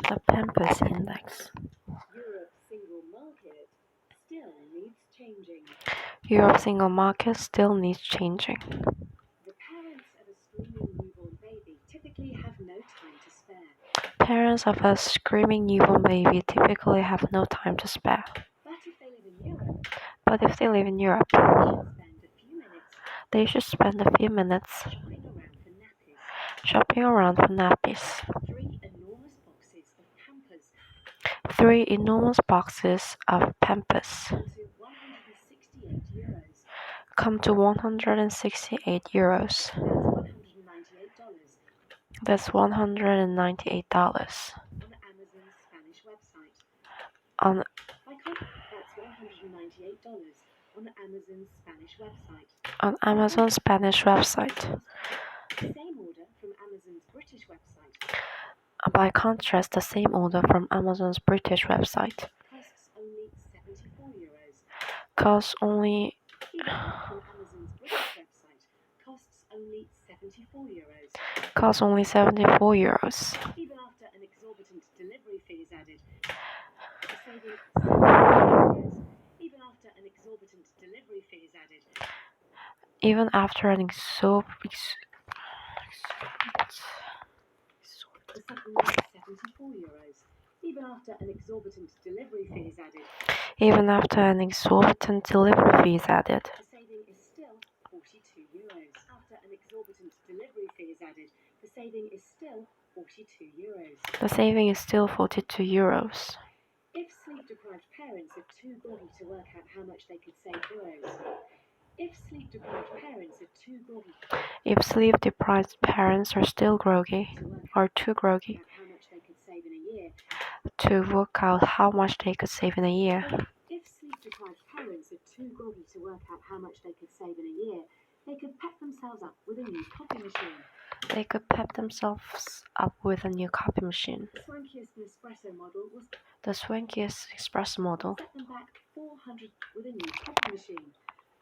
The Pampers Index. Europe's single market still needs changing. The parents of a screaming newborn baby typically have no time to spare. Parents of a screaming newborn baby typically have no time to spare. But if they live in Europe, But if they live in Europe, they should spend a few minutes they should spend a few minutes shopping around for nappies. shopping around for nappies. 3 enormous boxes of Pampers 3 enormous boxes of Pampers come to 168 euros. That's $168. That's $198 On Amazon's Spanish website. on That's $198 on Amazon's Spanish website. Amazon's Spanish website. The same order from Amazon's British website By contrast, the same order from Amazon's British website costs only costs only 74 euros. Even after an exorbitant delivery fee is added, Even after an exorbitant delivery fee is added, Even after an the supplement is 74 euros. Even after an exorbitant delivery fee is added, even after an exorbitant delivery fee is added, the saving is still 42 euros. After an exorbitant delivery fee is added, the saving is still 42 euros. the saving is still 42 euros. If sleep-deprived parents are too groggy to work out how much they could save euros. If sleep-deprived parents are too groggy If sleep-deprived parents are still groggy or too groggy about how much they could save in a year, to work out how much they could save in a year, if sleep-deprived parents are too groggy to work out how much they could save in a year, they could pep themselves up with a new copy machine. they could pep themselves up with a new copy machine. The swankiest Nespresso model will The swankiest espresso model set them back 400 with a new copy machine.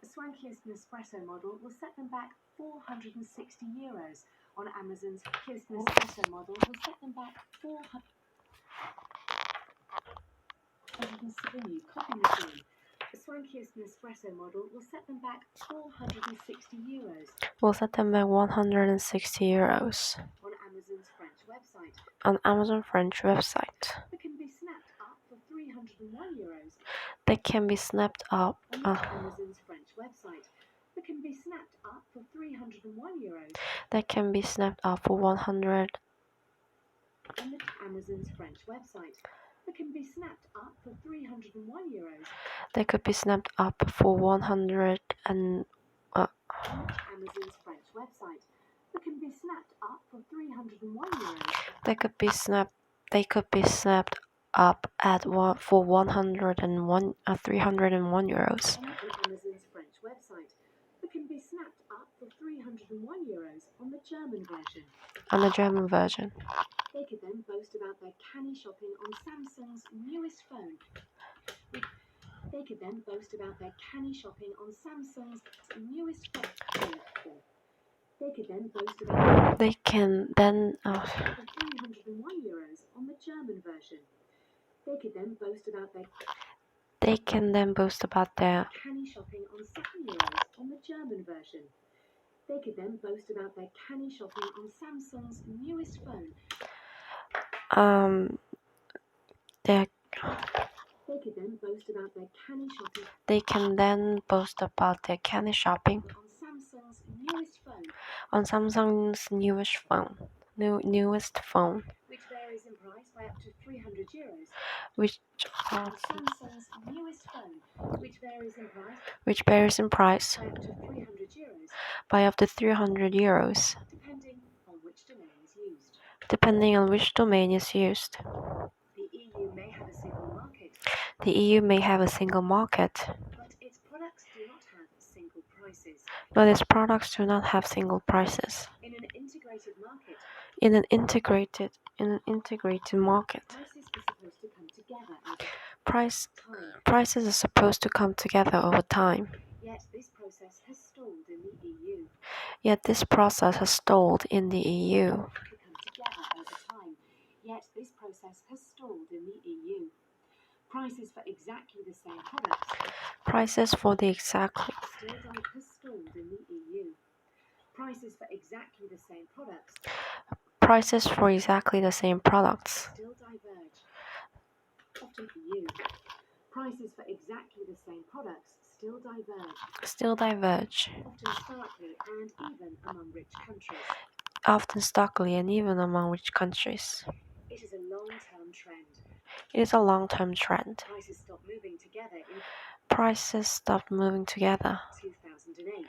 The swankiest Nespresso model will set them back 460 euros. On Amazon's swankiest Nespresso model will set them back 400 with a new copy machine. The swankiest Nespresso model will set them back 460 euros. will set them back 160 euros On Amazon's French website. on Amazon French website. That can be snapped up for 301 euros. They can be snapped up On Amazon's French website. That can be snapped up for 301 euros. that can be snapped up for 100 On Amazon's French website. That can be snapped up for 301 euros. they could be snapped up for 100 and On Amazon's French website. That can be snapped up for 301 euros. they could be snapped up at for 101 301 euros On Amazon's French website. That can be snapped up for 301 euros on the German version. on the German version. They could then boast about their canny shopping on Samsung's newest phone. They could then boast about their canny shopping on Samsung's newest phone. They could then boast about They can then for 301 euros on the German version. They could then boast about their canny shopping on 7 euros on the German version. They could then boast about their canny shopping on Samsung's newest phone. they They could then boast about their canny shopping they can then boast about their candy shopping on Samsung's newest phone, on Samsung's newest phone, which varies in price by up to 300 euros. which On Samsung's newest phone, which varies in price varies in price by up to 300 euros, by up to 300 euros, depending on which domain is used. depending on which domain is used. The EU may have a single market, The EU may have a single market, but its products do not have single prices. but its products do not have single prices. In an integrated market, In an integrated market, prices are supposed to come together over time. prices are supposed to come together over time. Yet this process has stalled in the EU. Yet this process has stalled in the EU. To come together over time. Yet this process has stalled in the EU. Prices for exactly the same products Prices for the exactly has stalled in the EU. Prices for exactly the same products prices for exactly the same products still diverge. Often EU. Prices for exactly the same products still diverge. still diverge, Often starkly and even among rich countries. often starkly and even among rich countries. It is a long-term trend. It is a long-term trend. Prices stopped moving together in Prices stopped moving together. 2008.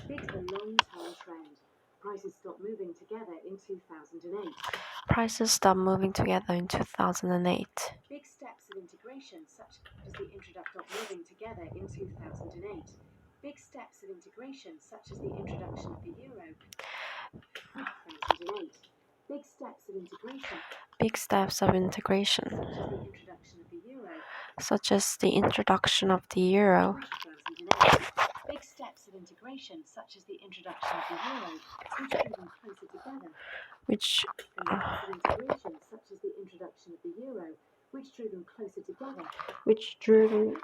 Big a long-term trend. Prices stopped moving together in 2008. Prices stopped moving together in 2008. Big steps of integration such as the introduction of moving together in 2008. Big steps of integration such as the introduction of the euro 2008. Big steps of integration Big steps of integration, such as the introduction of the euro such as the introduction of the euro, 2008. Big steps of integration such as the introduction of the euro which drew them closer together. which And steps of integration such as the introduction of the euro which drew them closer together. drew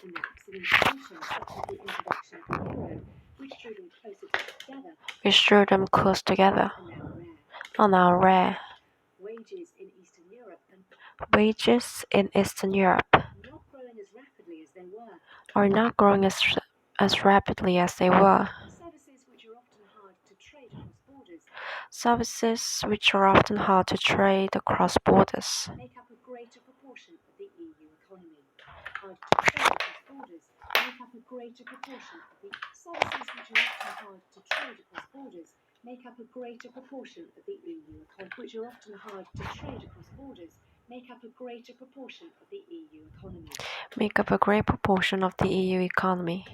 And steps of integration such as the introduction of the euro which drew them closer together them close together are now rare. are now rare. Wages in Eastern Europe and Wages in Eastern Europe not growing as rapidly as they were. are not growing as rapidly as they were. Services which are often hard to trade across borders Services which are often hard to trade across borders make up a greater proportion of the EU economy. Hard to trade across borders make up a greater proportion of the services which are often hard to trade across borders make up a greater proportion of the EU economy which are often hard to trade across borders make up a greater proportion of the EU economy. make up a great proportion of the EU economy.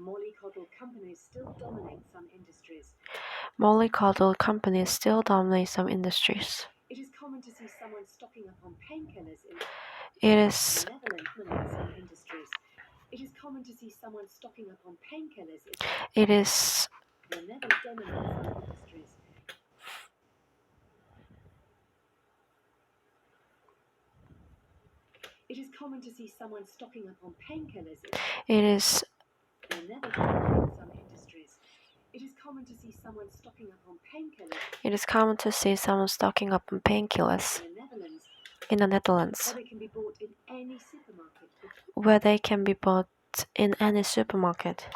Mollycoddle companies still dominate some industries. Mollycoddle companies still dominate some industries. It is common to see someone stocking up on painkillers in It is the Netherlands dominate some industries. It is common to see someone stocking up on painkillers in it is the Netherlands dominate some industries. It is common to see someone stocking up on painkillers in it is the Netherlands dominate some industries. It is common to see someone stocking up on painkillers it is common to see someone stocking up on painkillers in the Netherlands in the Netherlands, where they can be bought in any supermarket where they can be bought in any supermarket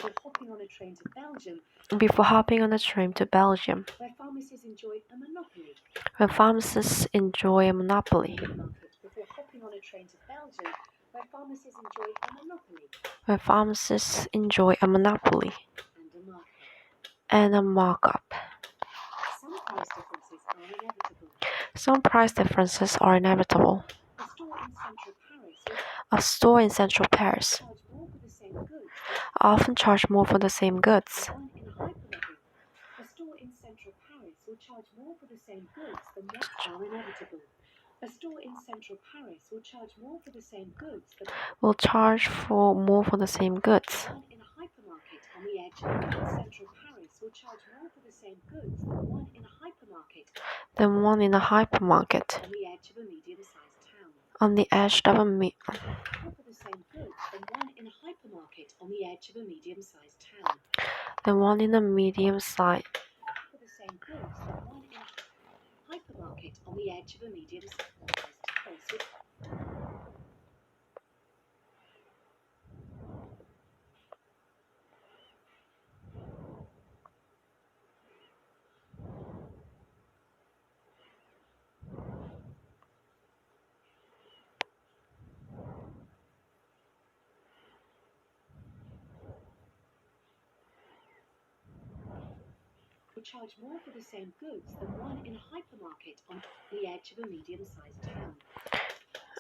or hopping on a train to Belgium before hopping on a train to Belgium, where pharmacies enjoy a monopoly. when pharmacists enjoy a monopoly, Market before hopping on a train to Belgium where pharmacies enjoy a monopoly when pharmacists enjoy a monopoly and a markup. and a markup. Some price differences are inevitable. Some price differences are inevitable. A store in Central Paris will A store in Central Paris often charge more for the same goods often charge more for the same goods. than one in hypermarket. A store in Central Paris will charge more for the same goods than one are inevitable. A store in Central Paris will charge more for the same goods than Will charge for more for the same goods one in a hypermarket on the edge of Central Paris will charge more for the same goods than one in a hypermarket than one in a hypermarket on the edge of a medium-sized town. on the edge of a More for the same goods than one in a hypermarket on the edge of a medium-sized town. than one in a medium size For the same goods than one in a hypermarket on the edge of a medium-sized town. Will charge more for the same goods than one in a hypermarket on the edge of a medium-sized town.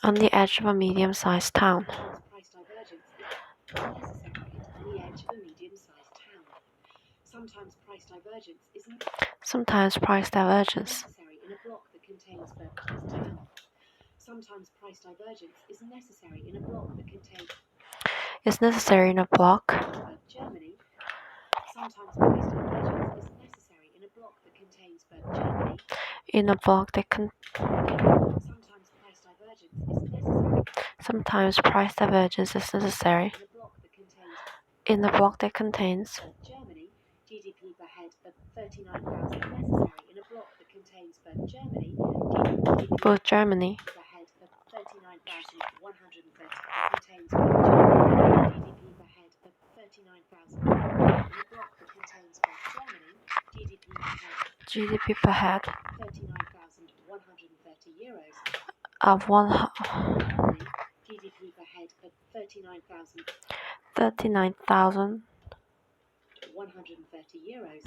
on the edge of a medium-sized town. Sometimes price divergence is on the edge of a medium-sized town. Sometimes price divergence necessary in a block that contains this town. Sometimes price divergence is necessary in a block that contains is necessary in a block Germany. Sometimes priced divergence is necessary in a block that contains both Germany. In a block that can Sometimes price divergence is necessary in a block that contains both Germany. GDP per head of 39,000 necessary in a block that contains both Germany. GDP both Germany per head of 39,130 contains both Germany. GDP per head of 39,000 in a block that contains both Germany. GDP per head 39,130 euros. of Germany, GDP per head of 39,130 130 euros.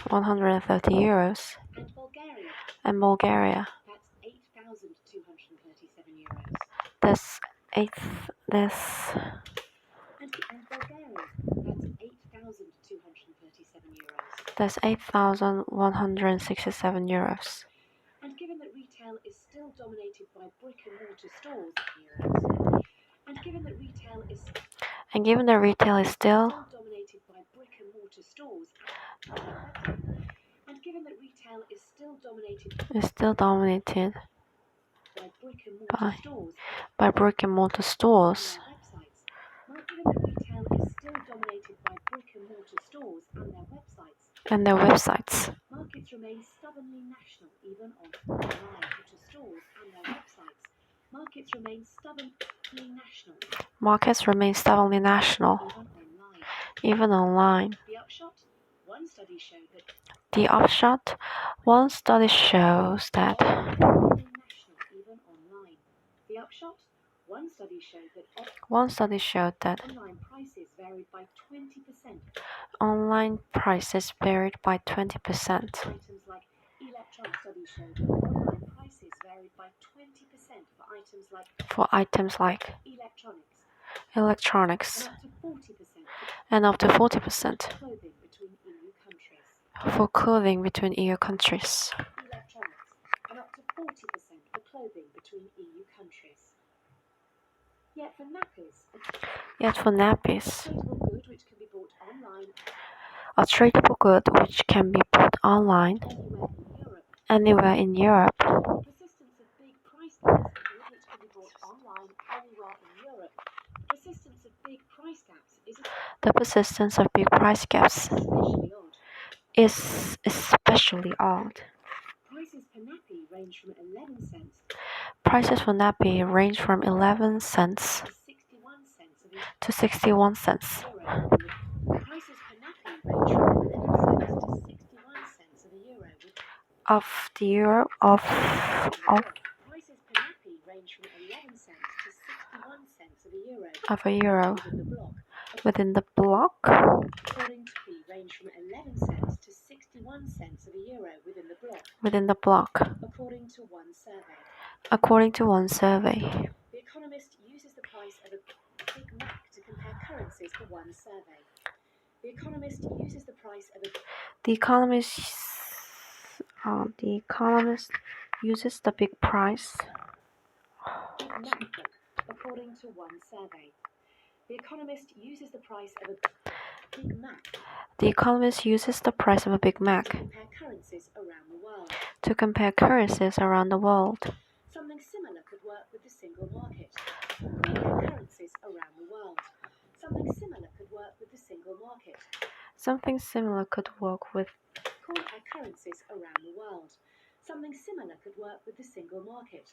euros, And Bulgaria, and Bulgaria that's 8,237 euros. that's eight that's And Bulgaria, that's 8,237 euros. that's 8,167 euros. And given that retail is still dominated by brick and mortar stores, euros. And given that retail is And given that retail is still dominated by brick and mortar stores, and given that retail is still dominated dominated by brick and mortar by stores by brick and mortar stores and their websites, given that retail is still dominated by brick and mortar stores and their websites, markets remain stubbornly national even online. Stores and their websites, markets remain stubbornly national markets remain stubbornly national even online. even online. The upshot? One study showed that The upshot, one study shows that stubbornly national even online. The upshot? One study showed that online prices varied by 20%. online prices varied by 20%. Items like electronic studies showed that online prices varied by 20% For items like electronics, electronics and up to 40% and up to 40% clothing between EU countries. for clothing between EU countries. Electronics, and up to 40% for clothing between EU countries. Yet for nappies, Yet for nappies, a tradable good which can be bought online a tradable good which can be bought online anywhere in Europe, anywhere in Europe, persistence of big price gaps is good which can be bought online anywhere in Europe. Persistence of big price gaps is the persistence of big price gaps especially odd. is especially odd. Prices per nappy range from 11 cents Prices for nappy range from 11 cents to 61 cents of to a 61 cents euro. Prices per nappy range from 11 cents to 61 cents of a euro. of the euro of Prices per nappy range from 11 cents to 61 cents of a euro. of a euro Within the block, within the block, according to P, range from 11 cents to 61 cents of a euro within the block, within the block, according to one survey. according to one survey. The Economist uses the price of a Big Mac to compare currencies for one survey. The Economist uses the price of a The economist uses the big price Big Mac according to one survey. The Economist uses the price of a Big Mac The economist uses the price of a Big Mac to compare currencies around the world. to compare currencies around the world. Something similar could work with the single market. Compare currencies around the world. Something similar could work with the single market. Something similar could work with Compare currencies around the world. Something similar could work with the single market.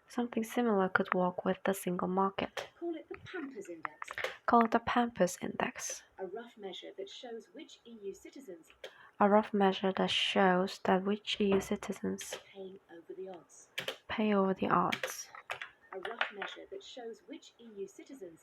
something similar could work with the single market. Call it the Pampers Index, Call it the Pampers Index, a rough measure that shows which EU citizens a rough measure that shows that which EU citizens paying over the odds. pay over the odds. A rough measure that shows which EU citizens